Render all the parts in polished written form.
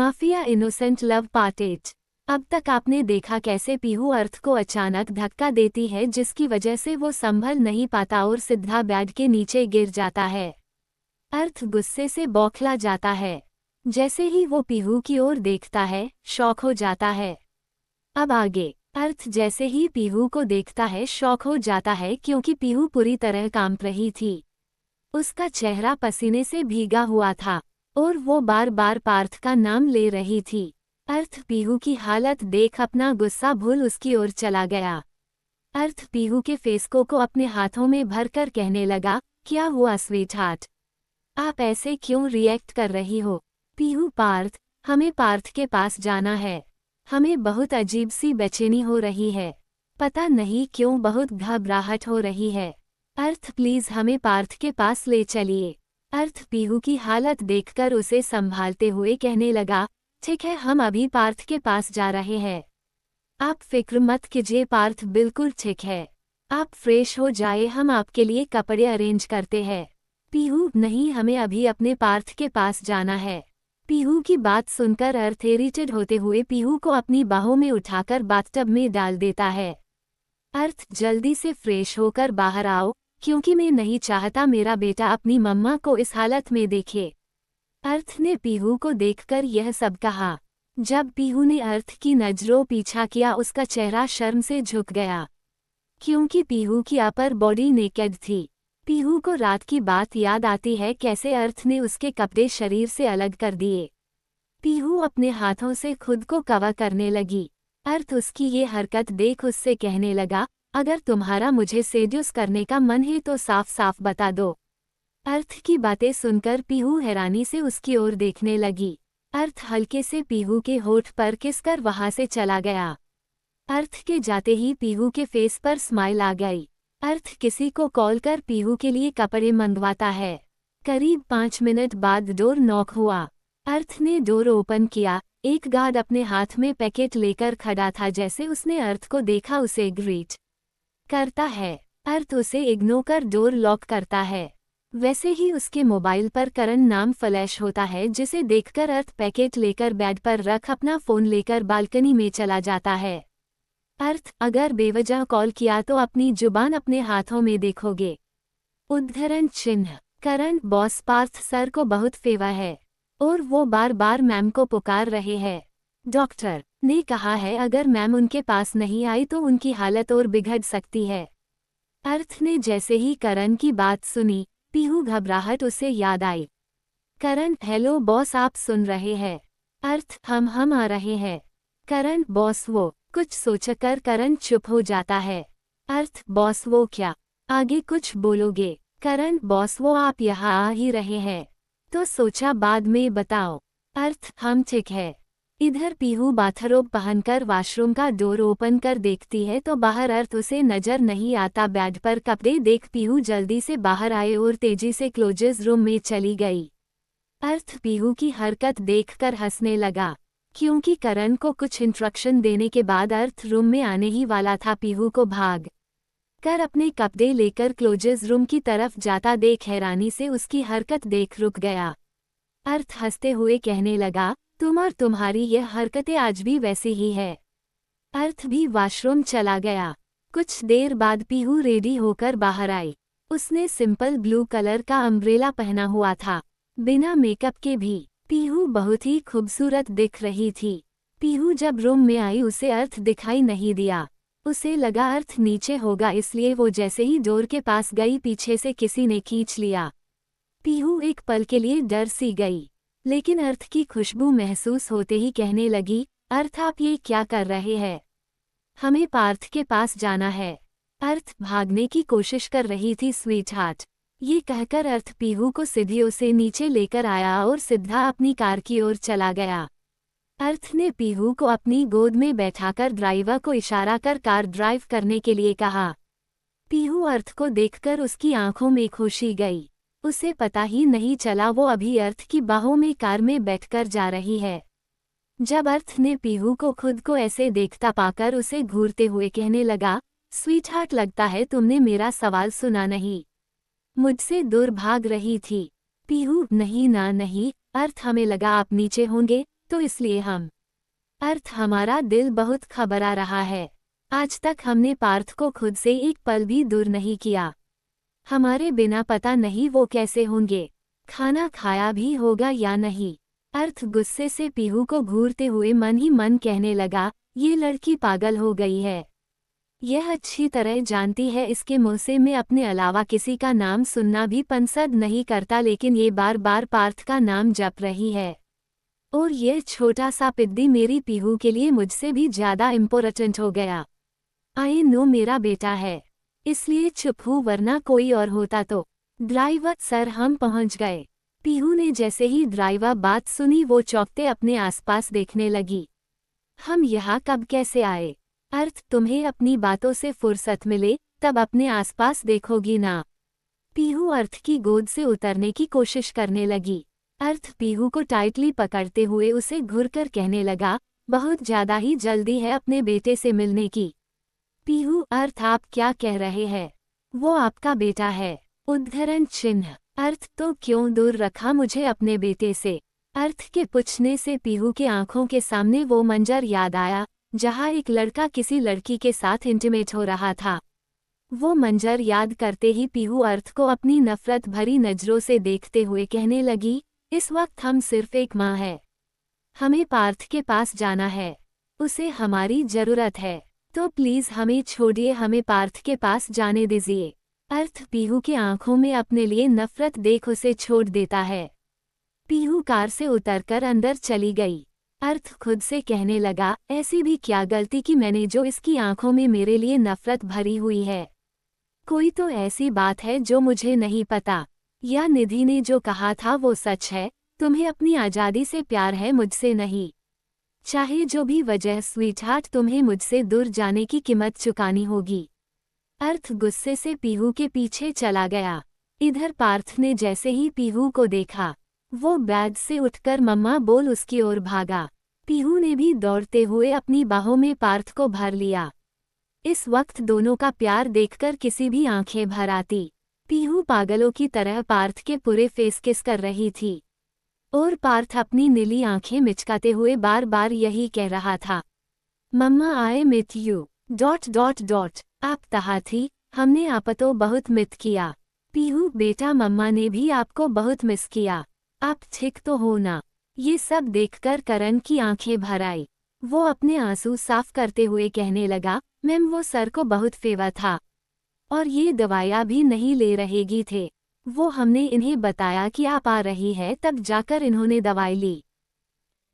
Mafia innocent love part 8। अब तक आपने देखा कैसे पीहू अर्थ को अचानक धक्का देती है जिसकी वजह से वो संभल नहीं पाता और सीधा बेड के नीचे गिर जाता है। अर्थ गुस्से से बौखला जाता है। जैसे ही वो पीहू की ओर देखता है, शॉक हो जाता है। अब आगे अर्थ जैसे ही पीहू को देखता है शॉक हो जाता है क्योंकि पीहू पूरी तरह कांप रही थी। उसका चेहरा पसीने से भीगा हुआ था और वो बार बार पार्थ का नाम ले रही थी। अर्थ पीहू की हालत देख अपना गुस्सा भूल उसकी ओर चला गया। अर्थ पीहू के फेसको को अपने हाथों में भरकर कहने लगा, क्या हुआ स्वीटहार्ट? आप ऐसे क्यों रिएक्ट कर रही हो? पीहू पार्थ, हमें पार्थ के पास जाना है। हमें बहुत अजीब सी बेचैनी हो रही है। पता नहीं क्यों बहुत घबराहट हो रही है। अर्थ प्लीज हमें पार्थ के पास ले चलिए। अर्थ पीहू की हालत देखकर उसे संभालते हुए कहने लगा, ठीक है हम अभी पार्थ के पास जा रहे हैं। आप फिक्र मत कीजिए, पार्थ बिल्कुल ठीक है। आप फ्रेश हो जाए, हम आपके लिए कपड़े अरेंज करते हैं। पीहू नहीं, हमें अभी अपने पार्थ के पास जाना है। पीहू की बात सुनकर अर्थ इरिटेड होते हुए पीहू को अपनी बाहों में उठाकर बाथटब में डाल देता है। अर्थ जल्दी से फ्रेश होकर बाहर आओ क्योंकि मैं नहीं चाहता मेरा बेटा अपनी मम्मा को इस हालत में देखे। अर्थ ने पीहू को देखकर यह सब कहा। जब पीहू ने अर्थ की नजरों पीछा किया उसका चेहरा शर्म से झुक गया क्योंकि पीहू की अपर बॉडी नेकेड थी। पीहू को रात की बात याद आती है कैसे अर्थ ने उसके कपड़े शरीर से अलग कर दिए। पीहू अपने हाथों से खुद को कवर करने लगी। अर्थ उसकी ये हरकत देख उससे कहने लगा, अगर तुम्हारा मुझे सेड्यूस करने का मन है तो साफ साफ बता दो। अर्थ की बातें सुनकर पीहू हैरानी से उसकी ओर देखने लगी। अर्थ हल्के से पीहू के होठ पर किसकर वहां से चला गया। अर्थ के जाते ही पीहू के फेस पर स्माइल आ गई। अर्थ किसी को कॉल कर पीहू के लिए कपड़े मंगवाता है। करीब 5 मिनट बाद डोर नॉक हुआ। अर्थ ने डोर ओपन किया। एक गार्ड अपने हाथ में पैकेट लेकर खड़ा था। जैसे उसने अर्थ को देखा उसे ग्रीट करता है। अर्थ उसे इग्नोर कर डोर लॉक करता है। वैसे ही उसके मोबाइल पर करण नाम फ्लैश होता है जिसे देखकर अर्थ पैकेट लेकर बेड पर रख अपना फोन लेकर बालकनी में चला जाता है। अर्थ, अगर बेवजह कॉल किया तो अपनी जुबान अपने हाथों में देखोगे। उद्धरण चिन्ह। करण बॉस पार्थ सर को बहुत फेवर है और वो बार बार मैम को पुकार रहे हैं। डॉक्टर ने कहा है अगर मैम उनके पास नहीं आई तो उनकी हालत और बिगड़ सकती है। अर्थ ने जैसे ही करण की बात सुनी, पीहू घबराहट उसे याद आई। करण, हेलो बॉस, आप सुन रहे हैं? अर्थ, हम आ रहे हैं। करण, बॉस वो। कुछ सोचकर करण चुप हो जाता है। अर्थ, बॉस वो क्या? आगे कुछ बोलोगे? करण, बॉस वो आप यहाँ आ ही रहे हैं तो सोचा बाद में बताओ। अर्थ, हम ठीक है। इधर पीहू बाथरोब पहनकर वॉशरूम का डोर ओपन कर देखती है तो बाहर अर्थ उसे नजर नहीं आता। बेड पर कपड़े देख पीहू जल्दी से बाहर आए और तेजी से क्लोजेस रूम में चली गई। अर्थ पीहू की हरकत देखकर हंसने लगा क्योंकि करण को कुछ इंस्ट्रक्शन देने के बाद अर्थ रूम में आने ही वाला था। पीहू को भाग कर अपने कपड़े लेकर क्लोजेस रूम की तरफ जाता देख हैरानी से उसकी हरकत देख रुक गया। अर्थ हंसते हुए कहने लगा, तुम और तुम्हारी यह हरकतें आज भी वैसी ही है। अर्थ भी वॉशरूम चला गया। कुछ देर बाद पीहू रेडी होकर बाहर आई। उसने सिंपल ब्लू कलर का अम्ब्रेला पहना हुआ था, बिना मेकअप के भी। पीहू बहुत ही खूबसूरत दिख रही थी। पीहू जब रूम में आई उसे अर्थ दिखाई नहीं दिया। उसे लगा अर्थ नीचे होगा, इसलिए वो जैसे ही डोर के पास गई पीछे से किसी ने खींच लिया। पीहू एक पल के लिए डर सी गई, लेकिन अर्थ की खुशबू महसूस होते ही कहने लगी, अर्थ आप ये क्या कर रहे हैं? हमें पार्थ के पास जाना है। अर्थ भागने की कोशिश कर रही थी स्वीटहार्ट। ये कहकर अर्थ पीहू को सीढ़ियों से नीचे लेकर आया और सीधा अपनी कार की ओर चला गया। अर्थ ने पीहू को अपनी गोद में बैठाकर ड्राइवर को इशारा कर कार ड्राइव करने के लिए कहा। पीहू अर्थ को देखकर उसकी आंखों में खुशी गई। उसे पता ही नहीं चला वो अभी अर्थ की बाहों में कार में बैठकर जा रही है। जब अर्थ ने पीहू को खुद को ऐसे देखता पाकर उसे घूरते हुए कहने लगा, स्वीटहार्ट लगता है तुमने मेरा सवाल सुना नहीं। मुझसे दूर भाग रही थी। पीहू, नहीं ना नहीं। अर्थ, हमें लगा आप नीचे होंगे तो इसलिए हम अर्थ हमारा दिल बहुत घबरा रहा है। आज तक हमने पार्थ को खुद से एक पल भी दूर नहीं किया। हमारे बिना पता नहीं वो कैसे होंगे, खाना खाया भी होगा या नहीं। अर्थ गुस्से से पीहू को घूरते हुए मन ही मन कहने लगा, ये लड़की पागल हो गई है। यह अच्छी तरह जानती है इसके मुंह से मैं अपने अलावा किसी का नाम सुनना भी पसंद नहीं करता, लेकिन ये बार बार पार्थ का नाम जप रही है। और ये छोटा सा पिद्दी मेरी पीहू के लिए मुझसे भी ज्यादा इम्पोर्टेंट हो गया। आई नो मेरा बेटा है, इसलिए चुप हूँ, वरना कोई और होता तो। ड्राइवर सर हम पहुँच गए। पीहू ने जैसे ही ड्राइवर बात सुनी वो चौंकते अपने आसपास देखने लगी। हम यहाँ कब कैसे आए? अर्थ तुम्हें अपनी बातों से फुर्सत मिले तब अपने आसपास देखोगी ना। पीहू अर्थ की गोद से उतरने की कोशिश करने लगी। अर्थ पीहू को टाइटली पकड़ते हुए उसे घुरकर कहने लगा, बहुत ज्यादा ही जल्दी है अपने बेटे से मिलने की। पीहू अर्थ आप क्या कह रहे हैं? वो आपका बेटा है। उद्धरण चिन्ह। अर्थ तो क्यों दूर रखा मुझे अपने बेटे से? अर्थ के पूछने से पीहू के आंखों के सामने वो मंजर याद आया जहां एक लड़का किसी लड़की के साथ इंटीमेट हो रहा था। वो मंजर याद करते ही पीहू अर्थ को अपनी नफरत भरी नजरों से देखते हुए कहने लगी, इस वक्त हम सिर्फ एक माँ है। हमें पार्थ के पास जाना है, उसे हमारी जरूरत है, तो प्लीज हमें छोड़िए, हमें पार्थ के पास जाने दीजिए। अर्थ पीहू के आंखों में अपने लिए नफरत देख उसे छोड़ देता है। पीहू कार से उतरकर अंदर चली गई। अर्थ खुद से कहने लगा, ऐसी भी क्या गलती की मैंने जो इसकी आंखों में मेरे लिए नफरत भरी हुई है। कोई तो ऐसी बात है जो मुझे नहीं पता, या निधि ने जो कहा था वो सच है, तुम्हें अपनी आज़ादी से प्यार है, मुझसे नहीं। चाहे जो भी वजह स्वीटहार्ट, तुम्हें मुझसे दूर जाने की कीमत चुकानी होगी। अर्थ गुस्से से पीहू के पीछे चला गया। इधर पार्थ ने जैसे ही पीहू को देखा वो बेड से उठकर मम्मा बोल उसकी ओर भागा। पीहू ने भी दौड़ते हुए अपनी बाहों में पार्थ को भर लिया। इस वक्त दोनों का प्यार देखकर किसी भी आंखें भर आती। पीहू पागलों की तरह पार्थ के पूरे फेस किस कर रही थी और पार्थ अपनी नीली आंखें मिचकाते हुए बार बार यही कह रहा था, मम्मा आई मिस यू ... आप कहाँ थी? हमने आपको बहुत मिस किया। पीहू बेटा मम्मा ने भी आपको बहुत मिस किया, आप ठीक तो हो ना? ये सब देखकर करण की आंखें भर आई। वो अपने आंसू साफ करते हुए कहने लगा, मैम वो सर को बहुत फेवर था और ये दवाइयाँ भी नहीं ले रहेगी थे। वो हमने इन्हें बताया कि आप आ रही है तब जाकर इन्होंने दवाई ली।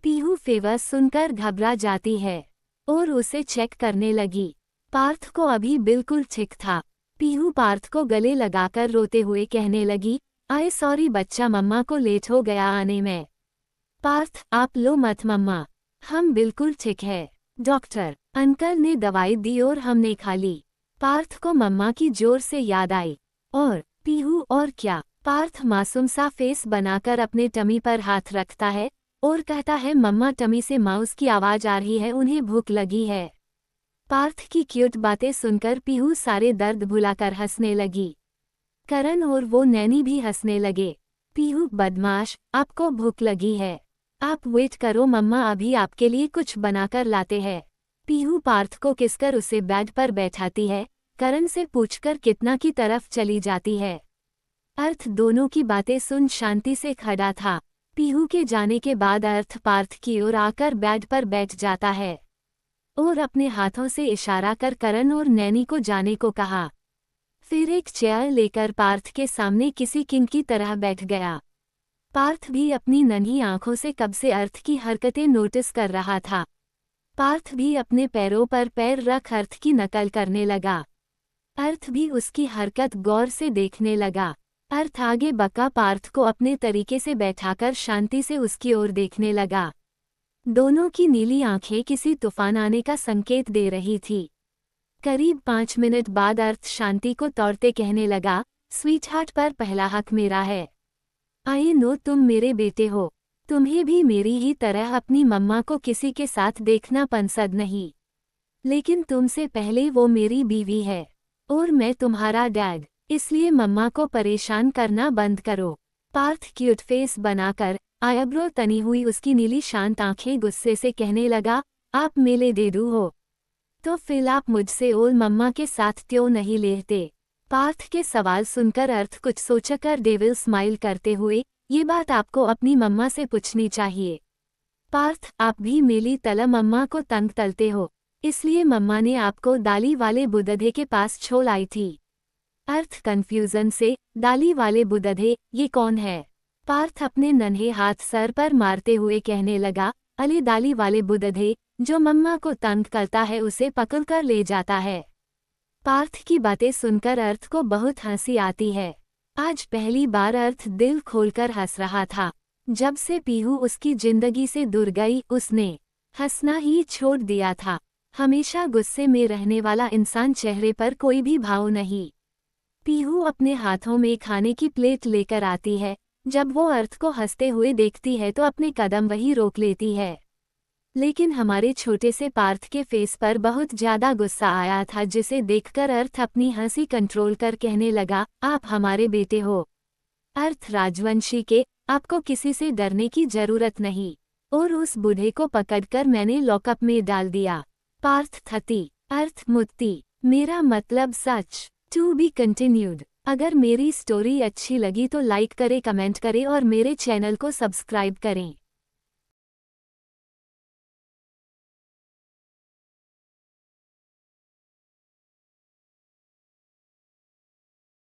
पीहू फेवर सुनकर घबरा जाती है और उसे चेक करने लगी। पार्थ को अभी बिल्कुल ठीक था। पीहू पार्थ को गले लगाकर रोते हुए कहने लगी, आई सॉरी बच्चा, मम्मा को लेट हो गया आने में। पार्थ आप लो मत मम्मा, हम बिल्कुल ठीक है। डॉक्टर अंकल ने दवाई दी और हमने खा ली। पार्थ को मम्मा की जोर से याद आई। और पीहू और क्या? पार्थ मासूम सा फेस बनाकर अपने टमी पर हाथ रखता है और कहता है, मम्मा टमी से माउस की आवाज आ रही है, उन्हें भूख लगी है। पार्थ की क्यूट बातें सुनकर पीहू सारे दर्द भुलाकर हंसने लगी। करण और वो नैनी भी हंसने लगे। पीहू बदमाश, आपको भूख लगी है, आप वेट करो, मम्मा अभी आपके लिए कुछ बनाकर लाते हैं। पीहू पार्थ को किसकर उसे बेड पर बैठाती है, करण से पूछकर कितना की तरफ चली जाती है। अर्थ दोनों की बातें सुन शांति से खड़ा था। पीहू के जाने के बाद अर्थ पार्थ की ओर आकर बेड पर बैठ जाता है और अपने हाथों से इशारा कर करण और नैनी को जाने को कहा। फिर एक चेयर लेकर पार्थ के सामने किसी किंग की तरह बैठ गया। पार्थ भी अपनी नन्ही आंखों से कब से अर्थ की हरकतें नोटिस कर रहा था। पार्थ भी अपने पैरों पर पैर रख अर्थ की नकल करने लगा। अर्थ भी उसकी हरकत गौर से देखने लगा। अर्थ आगे बका पार्थ को अपने तरीके से बैठाकर शांति से उसकी ओर देखने लगा। दोनों की नीली आंखें किसी तूफान आने का संकेत दे रही थी। करीब 5 मिनट बाद अर्थ शांति को तोड़ते कहने लगा, स्वीटहार्ट पर पहला हक मेरा है। आई नो तुम मेरे बेटे हो, तुम्हें भी मेरी ही तरह अपनी मम्मा को किसी के साथ देखना पसंद नहीं, लेकिन तुमसे पहले वो मेरी बीवी है और मैं तुम्हारा डैड, इसलिए मम्मा को परेशान करना बंद करो। पार्थ क्यूट फेस बनाकर आईब्रो तनी हुई उसकी नीली शांत आंखें गुस्से से कहने लगा, आप मेले डेडू हो तो फिर आप मुझसे ओल मम्मा के साथ क्यों नहीं लेते। पार्थ के सवाल सुनकर अर्थ कुछ सोचकर डेविल स्माइल करते हुए, ये बात आपको अपनी मम्मा से पूछनी चाहिए। पार्थ, आप भी मेली तला मम्मा को तंग तलते हो, इसलिए मम्मा ने आपको दाली वाले बुदधे के पास छोड़ आई थी। अर्थ कंफ्यूजन से, दाली वाले बुदधे, ये कौन है। पार्थ अपने नन्हे हाथ सर पर मारते हुए कहने लगा, अली दाली वाले बुदधे, जो मम्मा को तंग करता है उसे पकड़कर ले जाता है। पार्थ की बातें सुनकर अर्थ को बहुत हंसी आती है। आज पहली बार अर्थ दिल खोलकर हंस रहा था। जब से पीहू उसकी जिंदगी से दूर गई उसने हंसना ही छोड़ दिया था। हमेशा गुस्से में रहने वाला इंसान चेहरे पर कोई भी भाव नहीं। पीहू अपने हाथों में खाने की प्लेट लेकर आती है। जब वो अर्थ को हंसते हुए देखती है तो अपने कदम वही रोक लेती है। लेकिन हमारे छोटे से पार्थ के फेस पर बहुत ज्यादा गुस्सा आया था, जिसे देखकर अर्थ अपनी हंसी कंट्रोल कर कहने लगा, आप हमारे बेटे हो। अर्थ राजवंशी के, आपको किसी से डरने की जरूरत नहीं। और उस बूढ़े को पकड़कर मैंने लॉकअप में डाल दिया। पार्थ थती, अर्थ मुत्ती, मेरा मतलब सच। To be continued. अगर मेरी स्टोरी अच्छी लगी तो लाइक करें, कमेंट करें और मेरे चैनल को सब्सक्राइब करें।